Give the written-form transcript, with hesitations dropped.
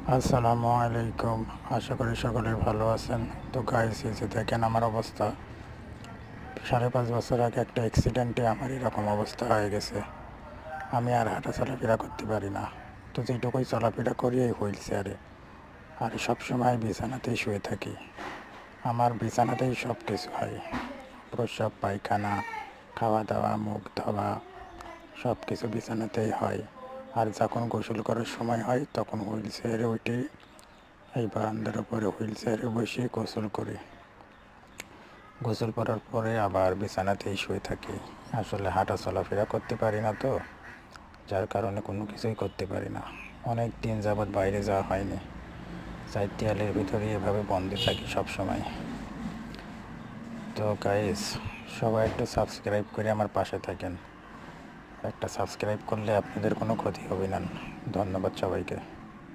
আসসালামু আলাইকুম। আশা করি সকলে ভালো আছেন। তো গাইস, এই যে দেখেন আমার অবস্থা। 5.5 বছর আগে একটা অ্যাক্সিডেন্টে আমার এরকম অবস্থা হয়ে গেছে। আমি আর হাঁটা চলাফেরা করতে পারি না। তো যেটুকুই চলাফেরা করি এই হুইল চেয়ারে, আর সবসময় বিছানাতেই শুয়ে থাকি। আমার বিছানাতেই সব কিছু হয়, প্রস্রাব পায়খানা, খাওয়া দাওয়া, মুখ ধোয়া, সব কিছু বিছানাতেই হয়। আর যখন গোসল করার সময় হয় তখন হুইল চেয়ারে উঠে এই বারান্দার উপরে হুইল চেয়ারে বসে গোসল করি। গোসল করার পরে আবার বিছানাতেই শুয়ে থাকি। আসলে হাঁটা চলাফেরা করতে পারি না, তো যার কারণে কোনো কিছুই করতে পারি না। অনেক দিন যাবৎ বাইরে যাওয়া হয়নি। চার দেয়ালের ভিতরে এভাবে বন্দি থাকি সব সময়। তো গাইস, সবাই একটু সাবস্ক্রাইব করে আমার পাশে থাকেন। একটা সাবস্ক্রাইব করলে আপনাদের কোনো ক্ষতি হবে না। ধন্যবাদ সবাইকে।